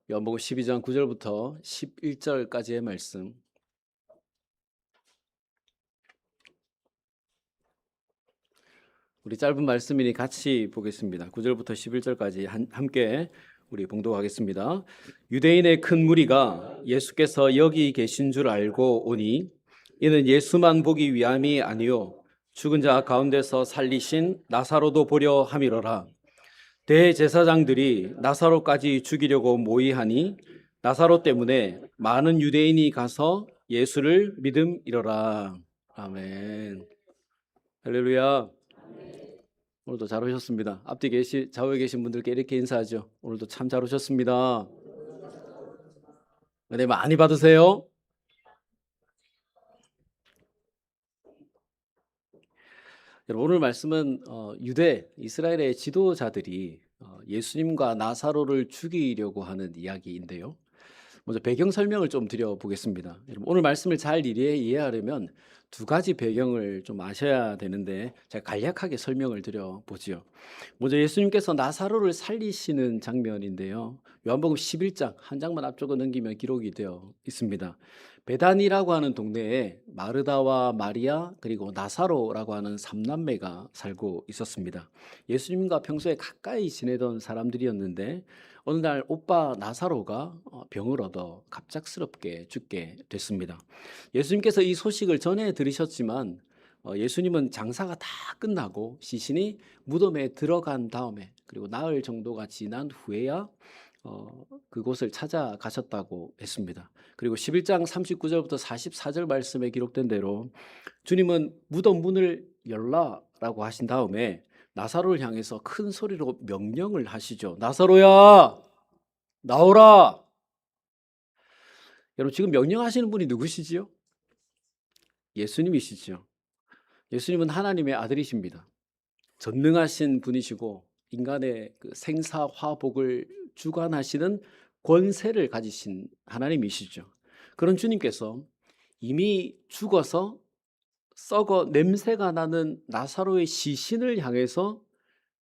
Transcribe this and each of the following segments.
요한복음 12장 9절부터 11절까지의 말씀. 우리 짧은 말씀이니 같이 보겠습니다. 9절부터 11절까지 함께 우리 봉독하겠습니다. 유대인의 큰 무리가 예수께서 여기 계신 줄 알고 오니 이는 예수만 보기 위함이 아니요 죽은 자 가운데서 살리신 나사로도 보려 함이로라. 대제사장들이 나사로까지 죽이려고 모의하니 나사로 때문에 많은 유대인이 가서 예수를 믿음이로라. 아멘. 할렐루야. 오늘도 잘 오셨습니다. 앞뒤 좌우에 계신 분들께 이렇게 인사하죠. 오늘도 참 잘 오셨습니다. 은혜 많이 받으세요. 여러분, 오늘 말씀은 유대 이스라엘의 지도자들이 예수님과 나사로를 죽이려고 하는 이야기인데요. 먼저 배경 설명을 좀 드려보겠습니다. 여러분, 오늘 말씀을 잘 이해하려면 두 가지 배경을 좀 아셔야 되는데 제가 간략하게 설명을 드려보지요. 먼저 예수님께서 나사로를 살리시는 장면인데요. 요한복음 11장 한 장만 앞쪽으로 넘기면 기록이 되어 있습니다. 베단이라고 하는 동네에 마르다와 마리아 그리고 나사로라고 하는 삼남매가 살고 있었습니다. 예수님과 평소에 가까이 지내던 사람들이었는데 어느 날 오빠 나사로가 병을 얻어 갑작스럽게 죽게 됐습니다. 예수님께서 이 소식을 전해 들으셨지만 예수님은 장사가 다 끝나고 시신이 무덤에 들어간 다음에 그리고 나흘 정도가 지난 후에야 그곳을 찾아가셨다고 했습니다. 그리고 11장 39절부터 44절 말씀에 기록된 대로 주님은 무덤 문을 열라라고 하신 다음에 나사로를 향해서 큰 소리로 명령을 하시죠. 나사로야, 나오라. 여러분, 지금 명령하시는 분이 누구시지요? 예수님이시죠. 예수님은 하나님의 아들이십니다. 전능하신 분이시고 인간의 그 생사화복을 주관하시는 권세를 가지신 하나님이시죠. 그런 주님께서 이미 죽어서 썩어 냄새가 나는 나사로의 시신을 향해서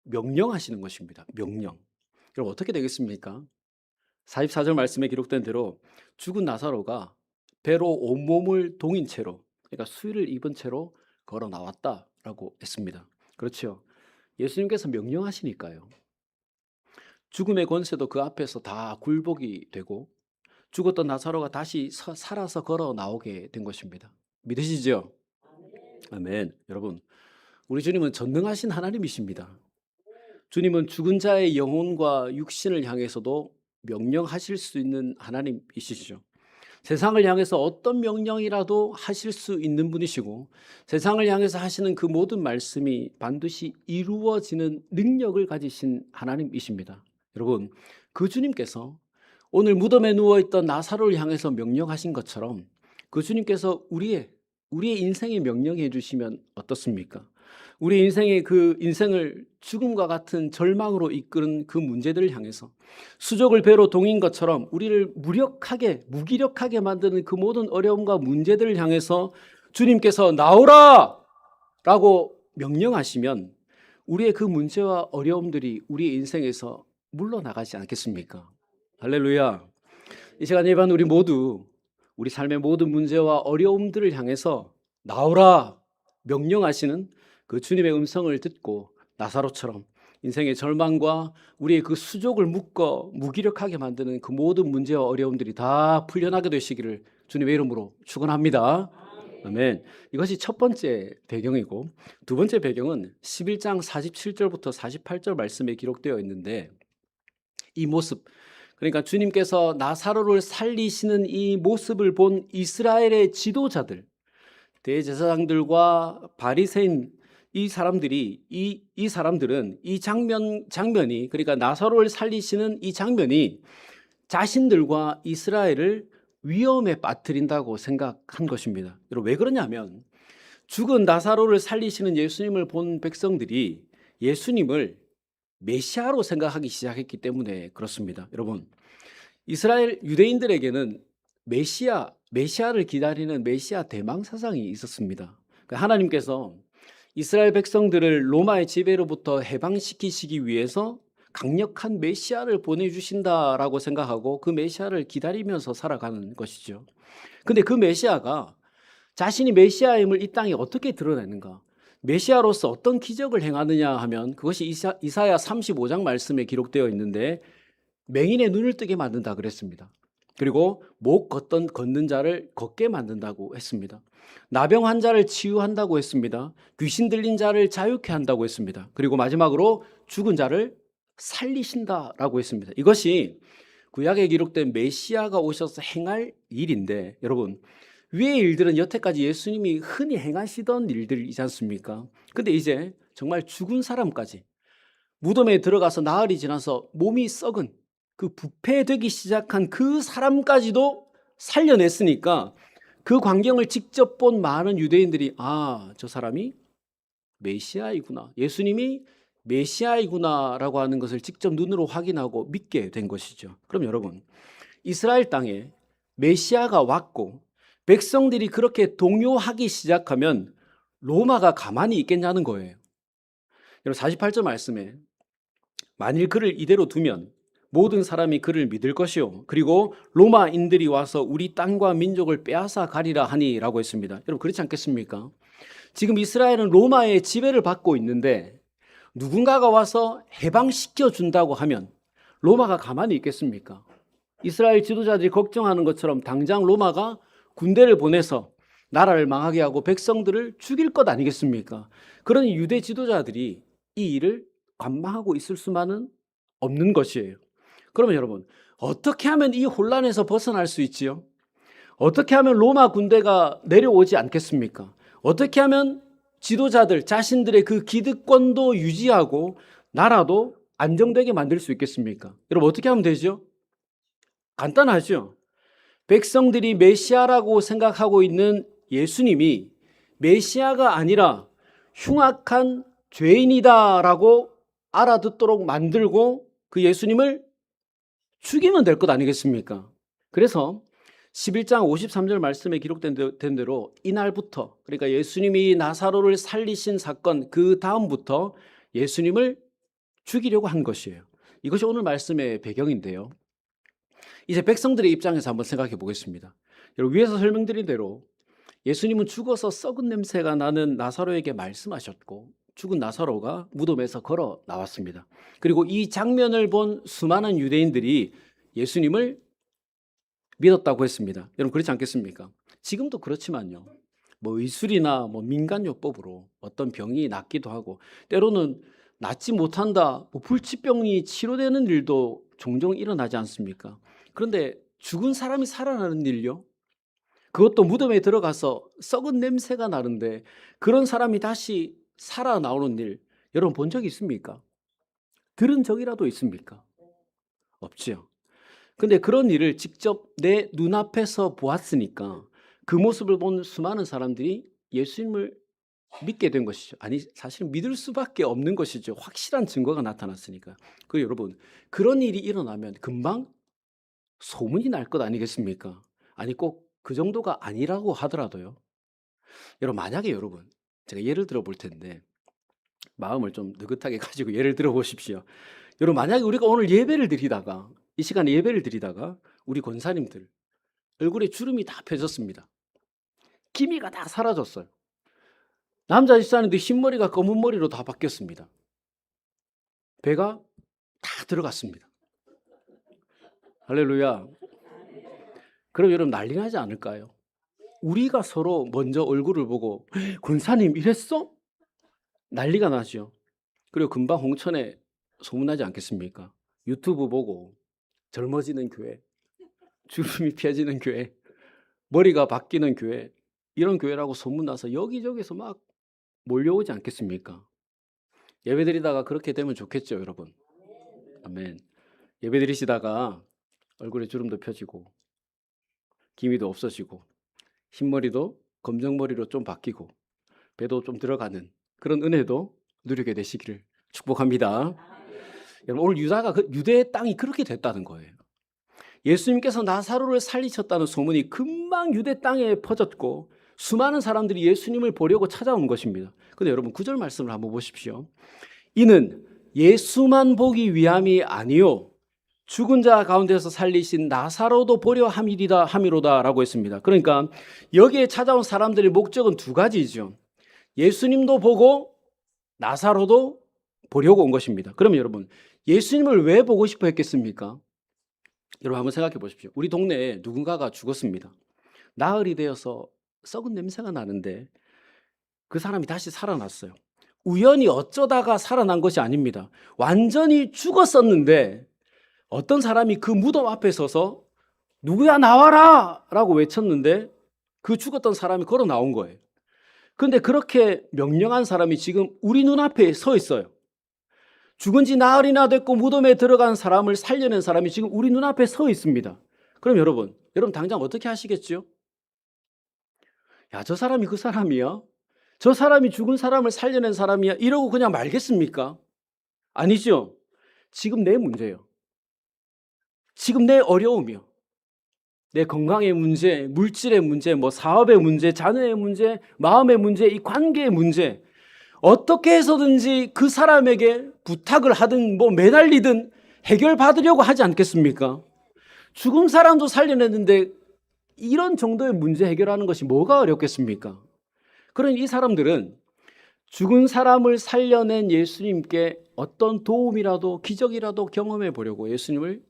명령하시는 것입니다. 명령. 그럼 어떻게 되겠습니까? 44절 말씀에 기록된 대로 죽은 나사로가 배로 온몸을 동인 채로, 그러니까 수의를 입은 채로 걸어 나왔다라고 했습니다. 그렇죠. 예수님께서 명령하시니까요. 죽음의 권세도 그 앞에서 다 굴복이 되고 죽었던 나사로가 다시 살아서 걸어 나오게 된 것입니다. 믿으시죠? 아멘. 여러분, 우리 주님은 전능하신 하나님이십니다. 주님은 죽은 자의 영혼과 육신을 향해서도 명령하실 수 있는 하나님이시죠. 세상을 향해서 어떤 명령이라도 하실 수 있는 분이시고 세상을 향해서 하시는 그 모든 말씀이 반드시 이루어지는 능력을 가지신 하나님이십니다. 여러분, 그 주님께서 오늘 무덤에 누워있던 나사로를 향해서 명령하신 것처럼 그 주님께서 우리의 인생에 명령해 주시면 어떻습니까? 우리 인생의 그 인생을 죽음과 같은 절망으로 이끄는 그 문제들을 향해서 수족을 배로 동인 것처럼 우리를 무기력하게 만드는 그 모든 어려움과 문제들을 향해서 주님께서 나오라! 라고 명령하시면 우리의 그 문제와 어려움들이 우리의 인생에서 물러나가지 않겠습니까? 할렐루야. 이 시간 예배하는 우리 모두 우리 삶의 모든 문제와 어려움들을 향해서 나오라 명령하시는 그 주님의 음성을 듣고 나사로처럼 인생의 절망과 우리의 그 수족을 묶어 무기력하게 만드는 그 모든 문제와 어려움들이 다 풀려나게 되시기를 주님의 이름으로 축원합니다. 아멘. 이것이 첫 번째 배경이고 두 번째 배경은 11장 47절부터 48절 말씀에 기록되어 있는데 이 모습, 그러니까 주님께서 나사로를 살리시는 이 모습을 본 이스라엘의 지도자들, 대제사장들과 바리새인 이 사람들은 이 장면이 그러니까 나사로를 살리시는 이 장면이 자신들과 이스라엘을 위험에 빠뜨린다고 생각한 것입니다. 여러분, 왜 그러냐면 죽은 나사로를 살리시는 예수님을 본 백성들이 예수님을 메시아로 생각하기 시작했기 때문에 그렇습니다. 여러분, 이스라엘 유대인들에게는 메시아를 기다리는 메시아 대망 사상이 있었습니다. 하나님께서 이스라엘 백성들을 로마의 지배로부터 해방시키시기 위해서 강력한 메시아를 보내주신다라고 생각하고 그 메시아를 기다리면서 살아가는 것이죠. 근데 그 메시아가 자신이 메시아임을 이 땅에 어떻게 드러내는가? 메시아로서 어떤 기적을 행하느냐 하면 그것이 이사야 35장 말씀에 기록되어 있는데 맹인의 눈을 뜨게 만든다 그랬습니다. 그리고 못 걷는 자를 걷게 만든다고 했습니다. 나병 환자를 치유한다고 했습니다. 귀신 들린 자를 자유케 한다고 했습니다. 그리고 마지막으로 죽은 자를 살리신다라고 했습니다. 이것이 구약에 기록된 메시아가 오셔서 행할 일인데 여러분 위의 일들은 여태까지 예수님이 흔히 행하시던 일들이지 않습니까? 근데 이제 정말 죽은 사람까지 무덤에 들어가서 나흘이 지나서 몸이 썩은 그 부패되기 시작한 그 사람까지도 살려냈으니까 그 광경을 직접 본 많은 유대인들이 저 사람이 메시아이구나. 예수님이 메시아이구나라고 하는 것을 직접 눈으로 확인하고 믿게 된 것이죠. 그럼 여러분, 이스라엘 땅에 메시아가 왔고 백성들이 그렇게 동요하기 시작하면 로마가 가만히 있겠냐는 거예요. 여러분 48절 말씀에 만일 그를 이대로 두면 모든 사람이 그를 믿을 것이요 그리고 로마인들이 와서 우리 땅과 민족을 빼앗아 가리라 하니라고 했습니다. 여러분 그렇지 않겠습니까? 지금 이스라엘은 로마의 지배를 받고 있는데 누군가가 와서 해방시켜 준다고 하면 로마가 가만히 있겠습니까? 이스라엘 지도자들이 걱정하는 것처럼 당장 로마가 군대를 보내서 나라를 망하게 하고 백성들을 죽일 것 아니겠습니까? 그러니 유대 지도자들이 이 일을 관망하고 있을 수만은 없는 것이에요. 그러면 여러분 어떻게 하면 이 혼란에서 벗어날 수 있지요? 어떻게 하면 로마 군대가 내려오지 않겠습니까? 어떻게 하면 지도자들 자신들의 그 기득권도 유지하고 나라도 안정되게 만들 수 있겠습니까? 여러분 어떻게 하면 되죠? 간단하죠. 백성들이 메시아라고 생각하고 있는 예수님이 메시아가 아니라 흉악한 죄인이다라고 알아듣도록 만들고 그 예수님을 죽이면 될 것 아니겠습니까? 그래서 11장 53절 말씀에 기록된 대로 이날부터 그러니까 예수님이 나사로를 살리신 사건 그 다음부터 예수님을 죽이려고 한 것이에요. 이것이 오늘 말씀의 배경인데요. 이제 백성들의 입장에서 한번 생각해 보겠습니다. 여러분 위에서 설명드린 대로 예수님은 죽어서 썩은 냄새가 나는 나사로에게 말씀하셨고 죽은 나사로가 무덤에서 걸어 나왔습니다. 그리고 이 장면을 본 수많은 유대인들이 예수님을 믿었다고 했습니다. 여러분 그렇지 않겠습니까? 지금도 그렇지만요. 의술이나 민간요법으로 어떤 병이 낫기도 하고 때로는 낫지 못한다, 불치병이 치료되는 일도 종종 일어나지 않습니까? 그런데 죽은 사람이 살아나는 일요? 그것도 무덤에 들어가서 썩은 냄새가 나는데 그런 사람이 다시 살아나오는 일 여러분 본 적 있습니까? 들은 적이라도 있습니까? 없죠. 근데 그런 일을 직접 내 눈앞에서 보았으니까 그 모습을 본 수많은 사람들이 예수님을 믿게 된 것이죠. 아니 사실은 믿을 수밖에 없는 것이죠. 확실한 증거가 나타났으니까. 그 여러분 그런 일이 일어나면 금방 소문이 날 것 아니겠습니까? 아니 꼭 그 정도가 아니라고 하더라도요. 여러분 만약에 여러분 제가 예를 들어 볼 텐데 마음을 좀 느긋하게 가지고 예를 들어 보십시오. 여러분 만약에 우리가 오늘 예배를 드리다가 이 시간에 예배를 드리다가 우리 권사님들 얼굴에 주름이 다 펴졌습니다. 기미가 다 사라졌어요. 남자 집사님도 흰머리가 검은 머리로 다 바뀌었습니다. 배가 다 들어갔습니다. 할렐루야. 그럼 여러분 난리 나지 않을까요? 우리가 서로 먼저 얼굴을 보고 권사님 이랬어? 난리가 나죠. 그리고 금방 홍천에 소문나지 않겠습니까? 유튜브 보고 젊어지는 교회, 주름이 펴지는 교회, 머리가 바뀌는 교회 이런 교회라고 소문나서 여기저기서 막 몰려오지 않겠습니까? 예배드리다가 그렇게 되면 좋겠죠 여러분. 아멘. 예배드리시다가 얼굴에 주름도 펴지고 기미도 없어지고 흰머리도 검정머리로 좀 바뀌고 배도 좀 들어가는 그런 은혜도 누리게 되시기를 축복합니다. 여러분 오늘 유대의 땅이 그렇게 됐다는 거예요. 예수님께서 나사로를 살리셨다는 소문이 금방 유대 땅에 퍼졌고 수많은 사람들이 예수님을 보려고 찾아온 것입니다. 그런데 여러분 9절 말씀을 한번 보십시오. 이는 예수만 보기 위함이 아니요 죽은 자 가운데서 살리신 나사로도 보려 함이로다라고 했습니다. 그러니까 여기에 찾아온 사람들의 목적은 두 가지죠. 예수님도 보고 나사로도 보려고 온 것입니다. 그러면 여러분, 예수님을 왜 보고 싶어 했겠습니까? 여러분 한번 생각해 보십시오. 우리 동네에 누군가가 죽었습니다. 나흘이 되어서 썩은 냄새가 나는데 그 사람이 다시 살아났어요. 우연히 어쩌다가 살아난 것이 아닙니다. 완전히 죽었었는데 어떤 사람이 그 무덤 앞에 서서 누구야 나와라 라고 외쳤는데 그 죽었던 사람이 걸어 나온 거예요. 그런데 그렇게 명령한 사람이 지금 우리 눈앞에 서 있어요. 죽은 지 나흘이나 됐고 무덤에 들어간 사람을 살려낸 사람이 지금 우리 눈앞에 서 있습니다. 그럼 여러분 당장 어떻게 하시겠죠? 야, 저 사람이 그 사람이야? 저 사람이 죽은 사람을 살려낸 사람이야? 이러고 그냥 말겠습니까? 아니죠. 지금 내 문제예요. 지금 내 어려움이요. 내 건강의 문제, 물질의 문제, 사업의 문제, 자녀의 문제, 마음의 문제, 이 관계의 문제. 어떻게 해서든지 그 사람에게 부탁을 하든 매달리든 해결받으려고 하지 않겠습니까? 죽은 사람도 살려냈는데 이런 정도의 문제 해결하는 것이 뭐가 어렵겠습니까? 그러니 이 사람들은 죽은 사람을 살려낸 예수님께 어떤 도움이라도 기적이라도 경험해 보려고 예수님을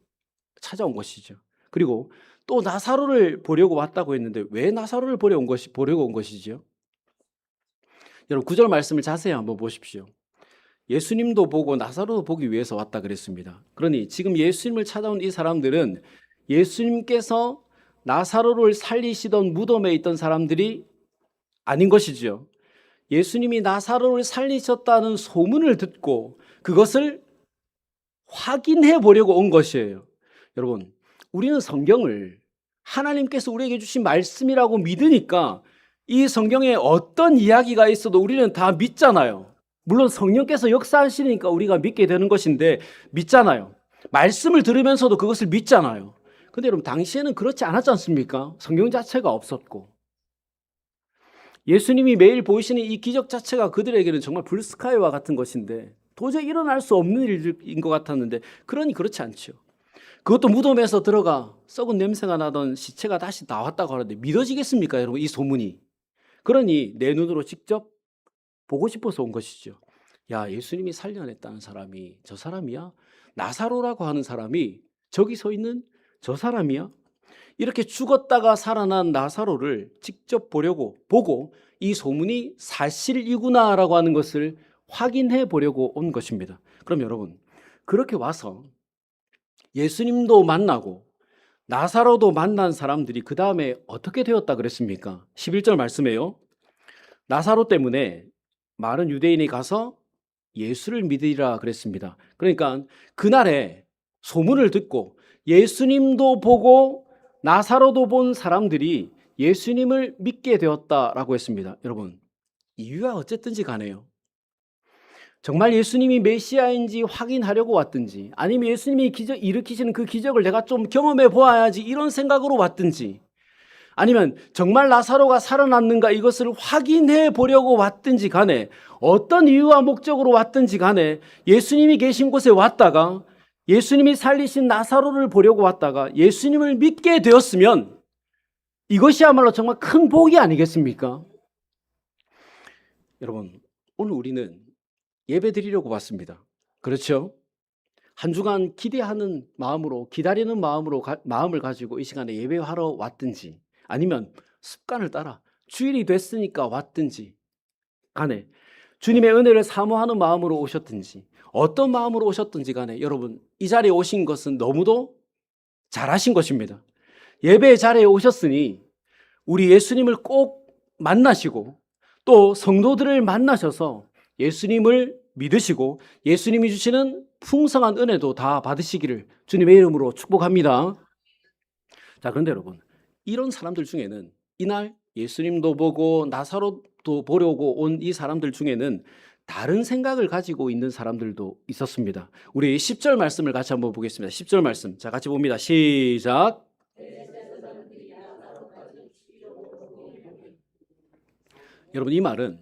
찾아온 것이죠. 그리고 또 나사로를 보려고 왔다고 했는데 왜 나사로를 보려고 온 것이죠? 여러분 9절 말씀을 자세히 한번 보십시오. 예수님도 보고 나사로도 보기 위해서 왔다 그랬습니다. 그러니 지금 예수님을 찾아온 이 사람들은 예수님께서 나사로를 살리시던 무덤에 있던 사람들이 아닌 것이지요. 예수님이 나사로를 살리셨다는 소문을 듣고 그것을 확인해 보려고 온 것이에요. 여러분, 우리는 성경을 하나님께서 우리에게 주신 말씀이라고 믿으니까 이 성경에 어떤 이야기가 있어도 우리는 다 믿잖아요. 물론 성령께서 역사하시니까 우리가 믿게 되는 것인데 믿잖아요. 말씀을 들으면서도 그것을 믿잖아요. 근데 여러분 당시에는 그렇지 않았지 않습니까? 성경 자체가 없었고 예수님이 매일 보이시는 이 기적 자체가 그들에게는 정말 블루스카이와 같은 것인데 도저히 일어날 수 없는 일인 것 같았는데 그렇지 않죠. 그것도 무덤에서 들어가 썩은 냄새가 나던 시체가 다시 나왔다고 하는데 믿어지겠습니까 여러분 이 소문이? 그러니 내 눈으로 직접 보고 싶어서 온 것이죠. 야, 예수님이 살려냈다는 사람이 저 사람이야? 나사로라고 하는 사람이 저기 서 있는 저 사람이야? 이렇게 죽었다가 살아난 나사로를 직접 보고 이 소문이 사실이구나라고 하는 것을 확인해 보려고 온 것입니다. 그럼 여러분 그렇게 와서 예수님도 만나고 나사로도 만난 사람들이 그 다음에 어떻게 되었다 그랬습니까? 11절 말씀에요. 나사로 때문에 많은 유대인이 가서 예수를 믿으리라 그랬습니다. 그러니까 그날에 소문을 듣고 예수님도 보고 나사로도 본 사람들이 예수님을 믿게 되었다라고 했습니다. 여러분, 이유가 어쨌든지 가네요. 정말 예수님이 메시아인지 확인하려고 왔든지 아니면 예수님이 일으키시는 그 기적을 내가 좀 경험해 보아야지 이런 생각으로 왔든지 아니면 정말 나사로가 살아났는가 이것을 확인해 보려고 왔든지 간에 어떤 이유와 목적으로 왔든지 간에 예수님이 계신 곳에 왔다가 예수님이 살리신 나사로를 보려고 왔다가 예수님을 믿게 되었으면 이것이야말로 정말 큰 복이 아니겠습니까? 여러분, 오늘 우리는 예배 드리려고 왔습니다. 그렇죠? 한 주간 기대하는 마음으로 기다리는 마음을 가지고 이 시간에 예배하러 왔든지 아니면 습관을 따라 주일이 됐으니까 왔든지 간에 주님의 은혜를 사모하는 마음으로 오셨든지 어떤 마음으로 오셨든지 간에 여러분 이 자리에 오신 것은 너무도 잘하신 것입니다. 예배 자리에 오셨으니 우리 예수님을 꼭 만나시고 또 성도들을 만나셔서 예수님을 믿으시고 예수님이 주시는 풍성한 은혜도 다 받으시기를 주님의 이름으로 축복합니다. 자, 그런데 여러분 이런 사람들 중에는 이날 예수님도 보고 나사로도 보려고 온 이 사람들 중에는 다른 생각을 가지고 있는 사람들도 있었습니다. 우리 10절 말씀을 같이 한번 보겠습니다. 10절 말씀. 자, 같이 봅니다. 시작. 여러분 이 말은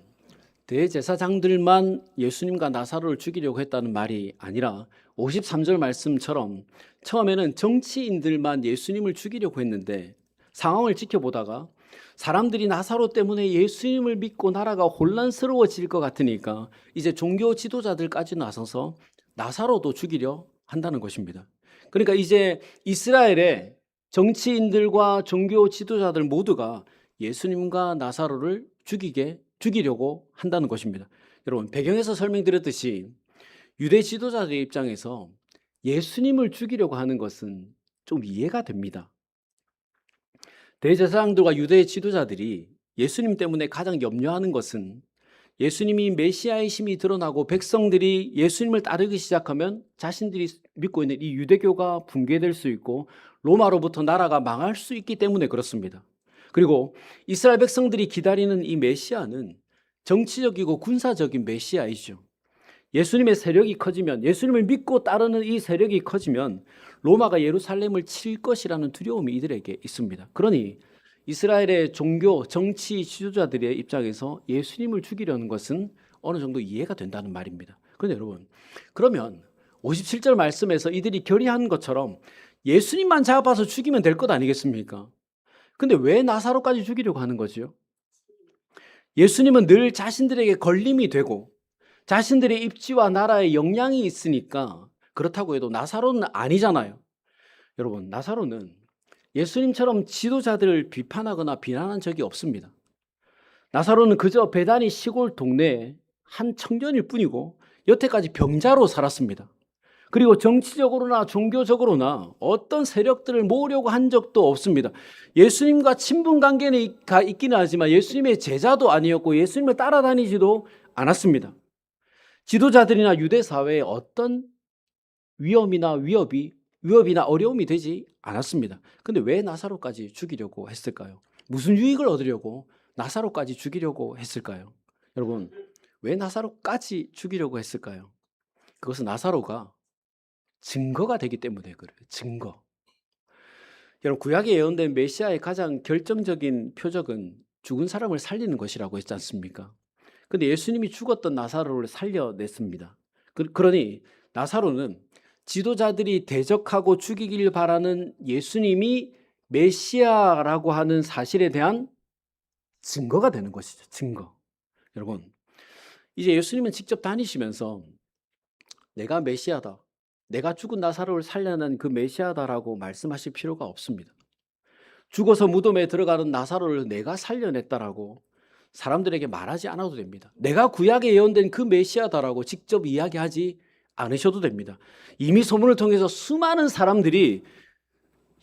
대제사장들만 예수님과 나사로를 죽이려고 했다는 말이 아니라 53절 말씀처럼 처음에는 정치인들만 예수님을 죽이려고 했는데 상황을 지켜보다가 사람들이 나사로 때문에 예수님을 믿고 나라가 혼란스러워질 것 같으니까 이제 종교 지도자들까지 나서서 나사로도 죽이려 한다는 것입니다. 그러니까 이제 이스라엘의 정치인들과 종교 지도자들 모두가 예수님과 나사로를 죽이려고 한다는 것입니다. 여러분, 배경에서 설명드렸듯이 유대 지도자들의 입장에서 예수님을 죽이려고 하는 것은 좀 이해가 됩니다. 대제사장들과 유대 지도자들이 예수님 때문에 가장 염려하는 것은 예수님이 메시아의 힘이 드러나고 백성들이 예수님을 따르기 시작하면 자신들이 믿고 있는 이 유대교가 붕괴될 수 있고 로마로부터 나라가 망할 수 있기 때문에 그렇습니다. 그리고 이스라엘 백성들이 기다리는 이 메시아는 정치적이고 군사적인 메시아이죠. 예수님의 세력이 커지면, 예수님을 믿고 따르는 이 세력이 커지면 로마가 예루살렘을 칠 것이라는 두려움이 이들에게 있습니다. 그러니 이스라엘의 종교, 정치 지도자들의 입장에서 예수님을 죽이려는 것은 어느 정도 이해가 된다는 말입니다. 그런데 여러분, 그러면 57절 말씀에서 이들이 결의한 것처럼 예수님만 잡아서 죽이면 될 것 아니겠습니까? 근데 왜 나사로까지 죽이려고 하는 거지요? 예수님은 늘 자신들에게 걸림이 되고 자신들의 입지와 나라에 영향이 있으니까 그렇다고 해도 나사로는 아니잖아요. 여러분, 나사로는 예수님처럼 지도자들을 비판하거나 비난한 적이 없습니다. 나사로는 그저 베다니 시골 동네에 한 청년일 뿐이고 여태까지 병자로 살았습니다. 그리고 정치적으로나 종교적으로나 어떤 세력들을 모으려고 한 적도 없습니다. 예수님과 친분 관계는 있기는 하지만 예수님의 제자도 아니었고 예수님을 따라다니지도 않았습니다. 지도자들이나 유대 사회에 어떤 위험이나 어려움이 되지 않았습니다. 근데 왜 나사로까지 죽이려고 했을까요? 무슨 유익을 얻으려고 나사로까지 죽이려고 했을까요? 여러분, 왜 나사로까지 죽이려고 했을까요? 그것은 나사로가 증거가 되기 때문에 그래요. 증거. 여러분, 구약에 예언된 메시아의 가장 결정적인 표적은 죽은 사람을 살리는 것이라고 했지 않습니까? 근데 예수님이 죽었던 나사로를 살려냈습니다. 그러니 나사로는 지도자들이 대적하고 죽이길 바라는 예수님이 메시아라고 하는 사실에 대한 증거가 되는 것이죠. 증거. 여러분, 이제 예수님은 직접 다니시면서 내가 메시아다, 내가 죽은 나사로를 살려낸 그 메시아다라고 말씀하실 필요가 없습니다. 죽어서 무덤에 들어가는 나사로를 내가 살려냈다라고 사람들에게 말하지 않아도 됩니다. 내가 구약에 예언된 그 메시아다라고 직접 이야기하지 않으셔도 됩니다. 이미 소문을 통해서 수많은 사람들이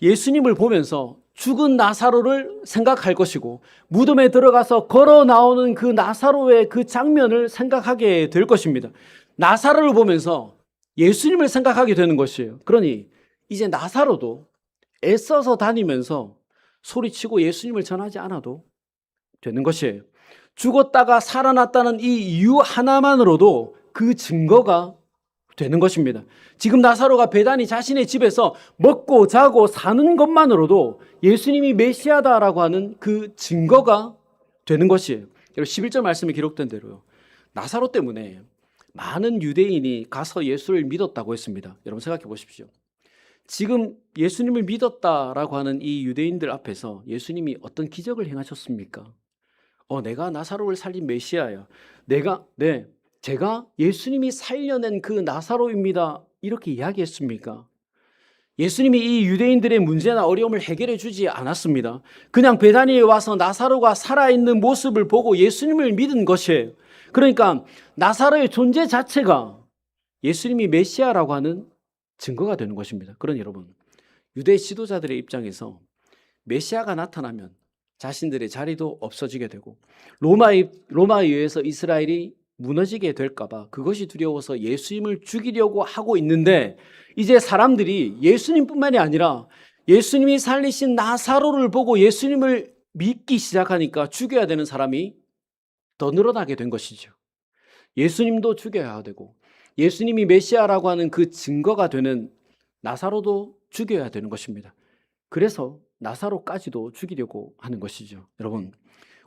예수님을 보면서 죽은 나사로를 생각할 것이고 무덤에 들어가서 걸어 나오는 그 나사로의 그 장면을 생각하게 될 것입니다. 나사로를 보면서 예수님을 생각하게 되는 것이에요. 그러니 이제 나사로도 애써서 다니면서 소리치고 예수님을 전하지 않아도 되는 것이에요. 죽었다가 살아났다는 이 이유 하나만으로도 그 증거가 되는 것입니다. 지금 나사로가 베다니 자신의 집에서 먹고 자고 사는 것만으로도 예수님이 메시아다라고 하는 그 증거가 되는 것이에요. 11절 말씀에 기록된 대로요. 나사로 때문에 많은 유대인이 가서 예수를 믿었다고 했습니다. 여러분 생각해 보십시오. 지금 예수님을 믿었다라고 하는 이 유대인들 앞에서 예수님이 어떤 기적을 행하셨습니까? 내가 나사로를 살린 메시아야. 제가 예수님이 살려낸 그 나사로입니다. 이렇게 이야기했습니까? 예수님이 이 유대인들의 문제나 어려움을 해결해 주지 않았습니다. 그냥 베다니에 와서 나사로가 살아있는 모습을 보고 예수님을 믿은 것이에요. 그러니까 나사로의 존재 자체가 예수님이 메시아라고 하는 증거가 되는 것입니다. 그러니 여러분, 유대 지도자들의 입장에서 메시아가 나타나면 자신들의 자리도 없어지게 되고 로마에 의해서 이스라엘이 무너지게 될까 봐 그것이 두려워서 예수님을 죽이려고 하고 있는데 이제 사람들이 예수님뿐만이 아니라 예수님이 살리신 나사로를 보고 예수님을 믿기 시작하니까 죽여야 되는 사람이 더 늘어나게 된 것이죠. 예수님도 죽여야 되고 예수님이 메시아라고 하는 그 증거가 되는 나사로도 죽여야 되는 것입니다. 그래서 나사로까지도 죽이려고 하는 것이죠. 여러분,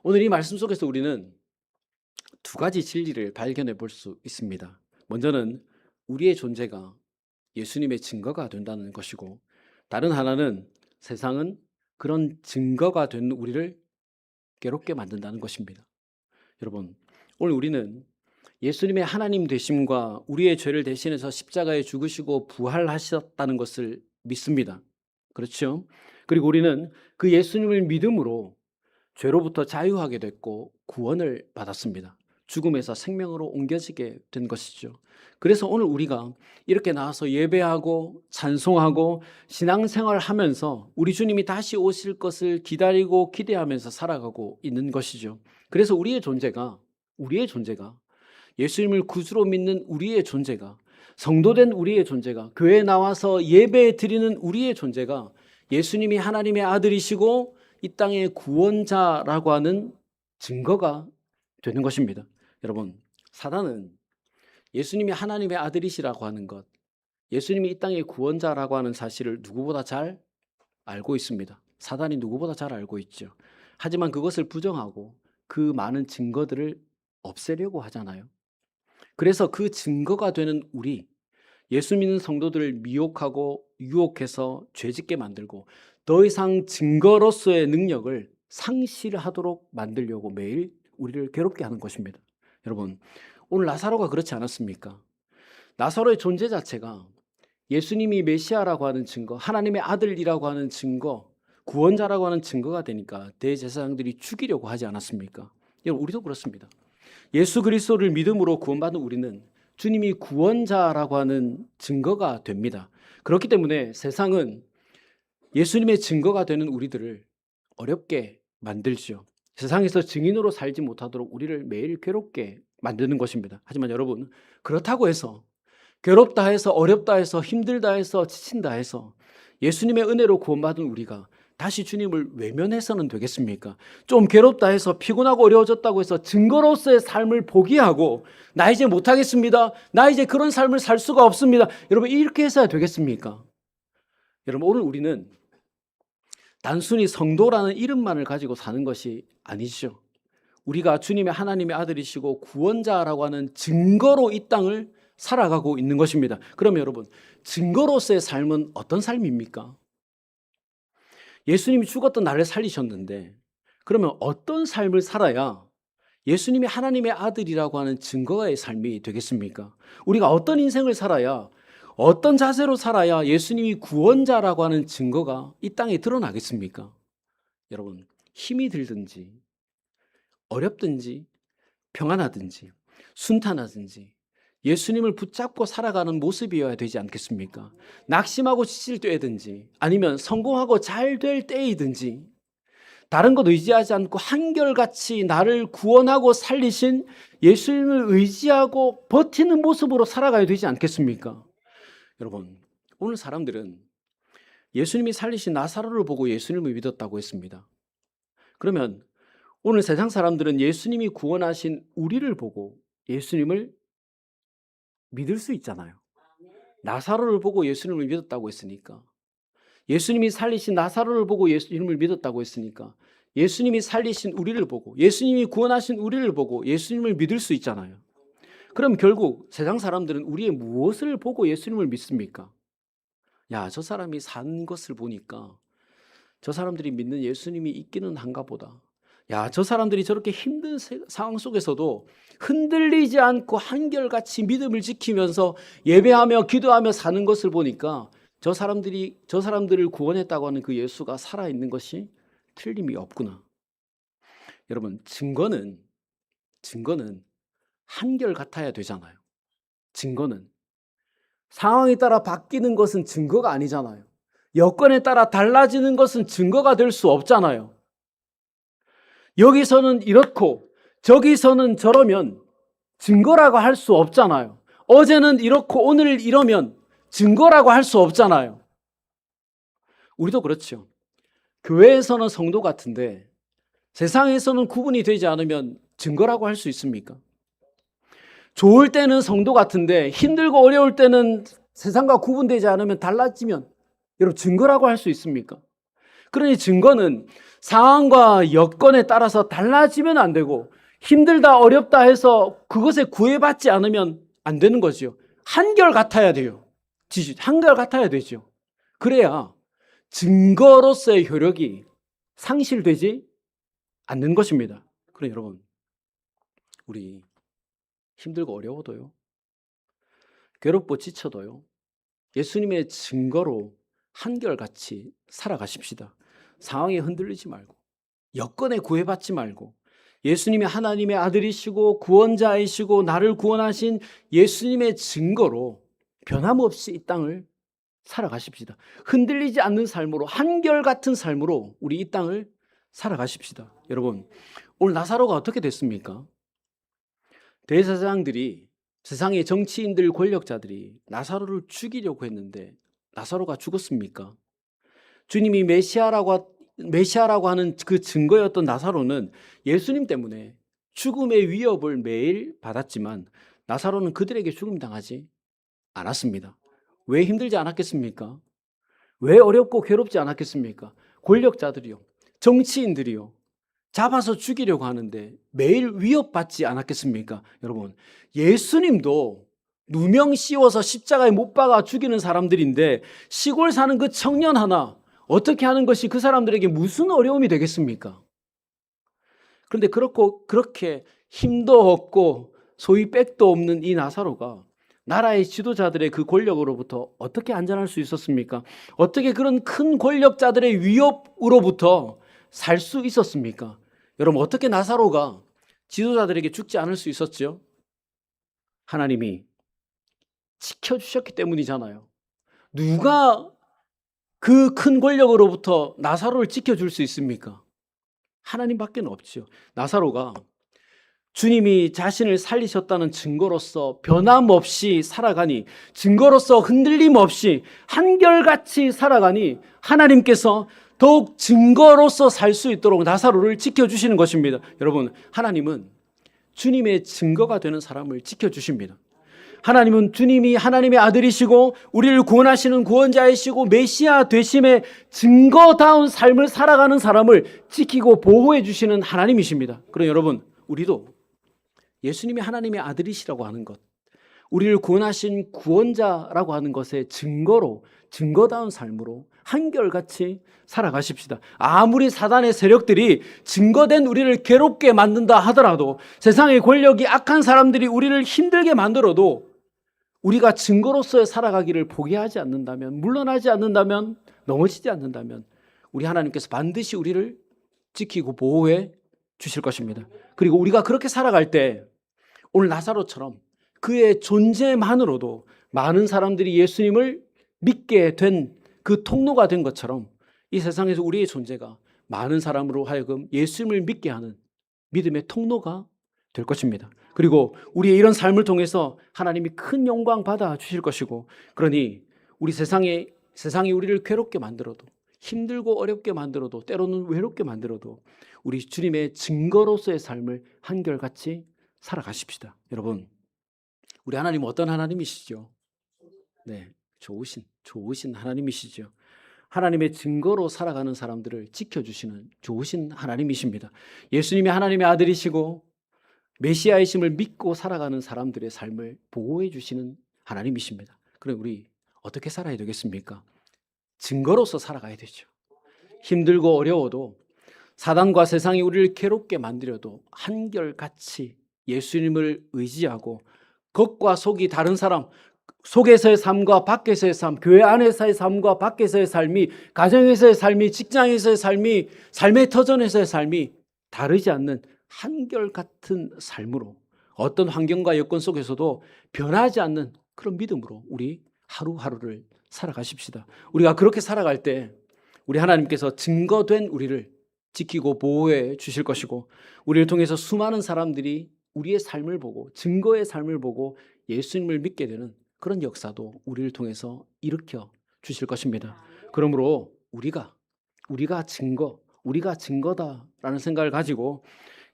오늘 이 말씀 속에서 우리는 두 가지 진리를 발견해 볼 수 있습니다. 먼저는 우리의 존재가 예수님의 증거가 된다는 것이고, 다른 하나는 세상은 그런 증거가 된 우리를 괴롭게 만든다는 것입니다. 여러분, 오늘 우리는 예수님의 하나님 되심과 우리의 죄를 대신해서 십자가에 죽으시고 부활하셨다는 것을 믿습니다. 그렇죠? 그리고 우리는 그 예수님을 믿음으로 죄로부터 자유하게 됐고 구원을 받았습니다. 죽음에서 생명으로 옮겨지게 된 것이죠. 그래서 오늘 우리가 이렇게 나와서 예배하고 찬송하고 신앙생활을 하면서 우리 주님이 다시 오실 것을 기다리고 기대하면서 살아가고 있는 것이죠. 그래서 우리의 존재가 예수님을 구주로 믿는 우리의 존재가, 성도된 우리의 존재가, 교회에 나와서 예배 드리는 우리의 존재가 예수님이 하나님의 아들이시고 이 땅의 구원자라고 하는 증거가 되는 것입니다. 여러분, 사단은 예수님이 하나님의 아들이시라고 하는 것, 예수님이 이 땅의 구원자라고 하는 사실을 누구보다 잘 알고 있습니다. 사단이 누구보다 잘 알고 있죠. 하지만 그것을 부정하고 그 많은 증거들을 없애려고 하잖아요. 그래서 그 증거가 되는 우리, 예수 믿는 성도들을 미혹하고 유혹해서 죄짓게 만들고 더 이상 증거로서의 능력을 상실하도록 만들려고 매일 우리를 괴롭게 하는 것입니다. 여러분, 오늘 나사로가 그렇지 않았습니까? 나사로의 존재 자체가 예수님이 메시아라고 하는 증거, 하나님의 아들이라고 하는 증거, 구원자라고 하는 증거가 되니까 대제사장들이 죽이려고 하지 않았습니까? 여러분, 우리도 그렇습니다. 예수 그리스도를 믿음으로 구원받은 우리는 주님이 구원자라고 하는 증거가 됩니다. 그렇기 때문에 세상은 예수님의 증거가 되는 우리들을 어렵게 만들죠. 세상에서 증인으로 살지 못하도록 우리를 매일 괴롭게 만드는 것입니다. 하지만 여러분, 그렇다고 해서 괴롭다 해서 어렵다 해서 힘들다 해서 지친다 해서 예수님의 은혜로 구원받은 우리가 다시 주님을 외면해서는 되겠습니까? 좀 괴롭다 해서 피곤하고 어려워졌다고 해서 증거로서의 삶을 포기하고 나 이제 못하겠습니다. 나 이제 그런 삶을 살 수가 없습니다. 여러분, 이렇게 해서야 되겠습니까? 여러분, 오늘 우리는 단순히 성도라는 이름만을 가지고 사는 것이 아니죠. 우리가 주님의 하나님의 아들이시고 구원자라고 하는 증거로 이 땅을 살아가고 있는 것입니다. 그러면 여러분, 증거로서의 삶은 어떤 삶입니까? 예수님이 죽었던 나를 살리셨는데 그러면 어떤 삶을 살아야 예수님이 하나님의 아들이라고 하는 증거의 삶이 되겠습니까? 우리가 어떤 인생을 살아야, 어떤 자세로 살아야 예수님이 구원자라고 하는 증거가 이 땅에 드러나겠습니까? 여러분, 힘이 들든지 어렵든지 평안하든지 순탄하든지 예수님을 붙잡고 살아가는 모습이어야 되지 않겠습니까? 낙심하고 지칠 때든지 아니면 성공하고 잘 될 때이든지 다른 것 의지하지 않고 한결같이 나를 구원하고 살리신 예수님을 의지하고 버티는 모습으로 살아가야 되지 않겠습니까? 여러분, 오늘 사람들은 예수님이 살리신 나사로를 보고 예수님을 믿었다고 했습니다. 그러면 오늘 세상 사람들은 예수님이 구원하신 우리를 보고 예수님을 믿을 수 있잖아요. 나사로를 보고 예수님을 믿었다고 했으니까, 예수님이 살리신 나사로를 보고 예수님을 믿었다고 했으니까 예수님이 살리신 우리를 보고, 예수님이 구원하신 우리를 보고 예수님을 믿을 수 있잖아요. 그럼 결국 세상 사람들은 우리의 무엇을 보고 예수님을 믿습니까? 야, 저 사람이 산 것을 보니까 저 사람들이 믿는 예수님이 있기는 한가 보다. 야, 저 사람들이 저렇게 힘든 상황 속에서도 흔들리지 않고 한결같이 믿음을 지키면서 예배하며 기도하며 사는 것을 보니까 저 사람들을 구원했다고 하는 그 예수가 살아있는 것이 틀림이 없구나. 여러분, 증거는 한결같아야 되잖아요. 증거는 상황에 따라 바뀌는 것은 증거가 아니잖아요. 여건에 따라 달라지는 것은 증거가 될 수 없잖아요. 여기서는 이렇고 저기서는 저러면 증거라고 할 수 없잖아요. 어제는 이렇고 오늘 이러면 증거라고 할 수 없잖아요. 우리도 그렇죠. 교회에서는 성도 같은데 세상에서는 구분이 되지 않으면 증거라고 할 수 있습니까? 좋을 때는 성도 같은데 힘들고 어려울 때는 세상과 구분되지 않으면 달라지면 여러분 증거라고 할 수 있습니까? 그러니 증거는 상황과 여건에 따라서 달라지면 안 되고 힘들다 어렵다 해서 그것에 구애받지 않으면 안 되는 거죠. 한결같아야 돼요. 한결같아야 되죠. 그래야 증거로서의 효력이 상실되지 않는 것입니다. 그럼 여러분, 우리 힘들고 어려워도요, 괴롭고 지쳐도요, 예수님의 증거로 한결같이 살아가십시다. 상황에 흔들리지 말고, 여건에 구애받지 말고, 예수님이 하나님의 아들이시고 구원자이시고 나를 구원하신 예수님의 증거로 변함없이 이 땅을 살아가십시다. 흔들리지 않는 삶으로, 한결같은 삶으로 우리 이 땅을 살아가십시다. 여러분, 오늘 나사로가 어떻게 됐습니까? 대제사장들이, 세상의 정치인들, 권력자들이 나사로를 죽이려고 했는데 나사로가 죽었습니까? 주님이 메시아라고 하는 그 증거였던 나사로는 예수님 때문에 죽음의 위협을 매일 받았지만 나사로는 그들에게 죽임당하지 않았습니다. 왜 힘들지 않았겠습니까? 왜 어렵고 괴롭지 않았겠습니까? 권력자들이요, 정치인들이요, 잡아서 죽이려고 하는데 매일 위협받지 않았겠습니까? 여러분, 예수님도 누명 씌워서 십자가에 못 박아 죽이는 사람들인데 시골 사는 그 청년 하나 어떻게 하는 것이 그 사람들에게 무슨 어려움이 되겠습니까? 그런데 그렇게 힘도 없고 소위 백도 없는 이 나사로가 나라의 지도자들의 그 권력으로부터 어떻게 안전할 수 있었습니까? 어떻게 그런 큰 권력자들의 위협으로부터 살 수 있었습니까? 여러분, 어떻게 나사로가 지도자들에게 죽지 않을 수 있었죠? 하나님이 지켜주셨기 때문이잖아요. 누가 그 큰 권력으로부터 나사로를 지켜줄 수 있습니까? 하나님밖에 없죠. 나사로가 주님이 자신을 살리셨다는 증거로서 변함없이 살아가니, 증거로서 흔들림 없이 한결같이 살아가니 하나님께서 더욱 증거로서 살 수 있도록 나사로를 지켜주시는 것입니다. 여러분, 하나님은 주님의 증거가 되는 사람을 지켜주십니다. 하나님은 주님이 하나님의 아들이시고 우리를 구원하시는 구원자이시고 메시아 되심의 증거다운 삶을 살아가는 사람을 지키고 보호해 주시는 하나님이십니다. 그럼 여러분, 우리도 예수님이 하나님의 아들이시라고 하는 것, 우리를 구원하신 구원자라고 하는 것의 증거로, 증거다운 삶으로 한결같이 살아가십시다. 아무리 사단의 세력들이 증거된 우리를 괴롭게 만든다 하더라도, 세상의 권력이 악한 사람들이 우리를 힘들게 만들어도 우리가 증거로서 살아가기를 포기하지 않는다면, 물러나지 않는다면, 넘어지지 않는다면 우리 하나님께서 반드시 우리를 지키고 보호해 주실 것입니다. 그리고 우리가 그렇게 살아갈 때 오늘 나사로처럼 그의 존재만으로도 많은 사람들이 예수님을 믿게 된 그 통로가 된 것처럼 이 세상에서 우리의 존재가 많은 사람으로 하여금 예수님을 믿게 하는 믿음의 통로가 될 것입니다. 그리고 우리의 이런 삶을 통해서 하나님이 큰 영광 받아 주실 것이고, 그러니 우리 세상이 우리를 괴롭게 만들어도, 힘들고 어렵게 만들어도, 때로는 외롭게 만들어도 우리 주님의 증거로서의 삶을 한결같이 살아가십시다. 여러분, 우리 하나님은 어떤 하나님이시죠? 네, 좋으신 하나님이시죠. 하나님의 증거로 살아가는 사람들을 지켜주시는 좋으신 하나님이십니다. 예수님이 하나님의 아들이시고 메시아이심을 믿고 살아가는 사람들의 삶을 보호해 주시는 하나님이십니다. 그럼 우리 어떻게 살아야 되겠습니까? 증거로서 살아가야 되죠. 힘들고 어려워도, 사단과 세상이 우리를 괴롭게 만들어도 한결같이 예수님을 의지하고 겉과 속이 다른 사람, 속에서의 삶과 밖에서의 삶, 교회 안에서의 삶과 밖에서의 삶이, 가정에서의 삶이, 직장에서의 삶이, 삶의 터전에서의 삶이 다르지 않는 한결같은 삶으로, 어떤 환경과 여건 속에서도 변하지 않는 그런 믿음으로 우리 하루하루를 살아가십시다. 우리가 그렇게 살아갈 때 우리 하나님께서 증거된 우리를 지키고 보호해 주실 것이고, 우리를 통해서 수많은 사람들이 우리의 삶을 보고, 증거의 삶을 보고 예수님을 믿게 되는 그런 역사도 우리를 통해서 일으켜 주실 것입니다. 그러므로 우리가 증거다라는 생각을 가지고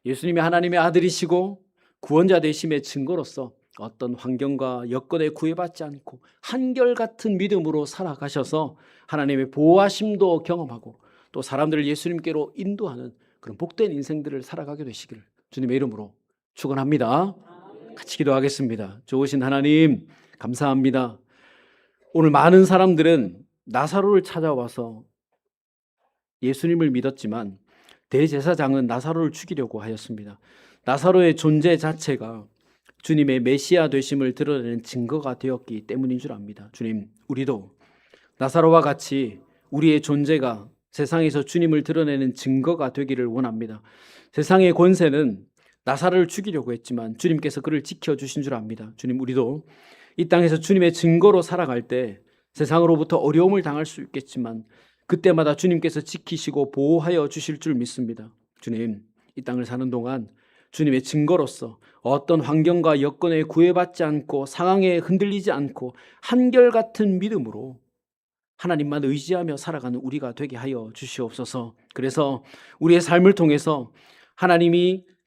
예수님이 하나님의 아들이시고 구원자 되심의 증거로서 어떤 환경과 여건에 구애받지 않고 한결같은 믿음으로 살아가셔서 하나님의 보호하심도 경험하고 또 사람들을 예수님께로 인도하는 그런 복된 인생들을 살아가게 되시기를 주님의 이름으로 축원합니다. 같이 기도하겠습니다. 좋으신 하나님 감사합니다. 오늘 많은 사람들은 나사로를 찾아와서 예수님을 믿었지만 대제사장은 나사로를 죽이려고 하였습니다. 나사로의 존재 자체가 주님의 메시아 되심을 드러내는 증거가 되었기 때문인 줄 압니다. 주님, 우리도 나사로와 같이 우리의 존재가 세상에서 주님을 드러내는 증거가 되기를 원합니다. 세상의 권세는 나사로를 죽이려고 했지만 주님께서 그를 지켜주신 줄 압니다. 주님, 우리도 이 땅에서 주님의 증거로 살아갈 때 세상으로부터 어려움을 당할 수 있겠지만 그때마다 주님께서 지키시고 보호하여 주실 줄 믿습니다. 주님, 이 땅을 사는 동안 주님의 증거로서 어떤 환경과 여건에 구애받지 않고 상황에 흔들리지 않고 한결같은 믿음으로 하나님만 의지하며 살아가는 우리가 되게 하여 주시옵소서. 그래서 우리의 삶을 통해서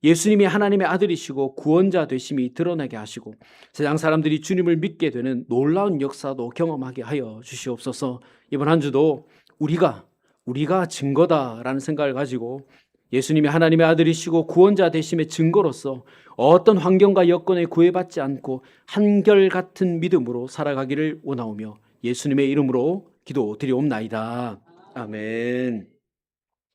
예수님이 하나님의 아들이시고 구원자 되심이 드러나게 하시고 세상 사람들이 주님을 믿게 되는 놀라운 역사도 경험하게 하여 주시옵소서. 이번 한 주도 우리가 증거다라는 생각을 가지고 예수님이 하나님의 아들이시고 구원자 되심의 증거로서 어떤 환경과 여건에 구애받지 않고 한결같은 믿음으로 살아가기를 원하오며 예수님의 이름으로 기도드리옵나이다. 아멘.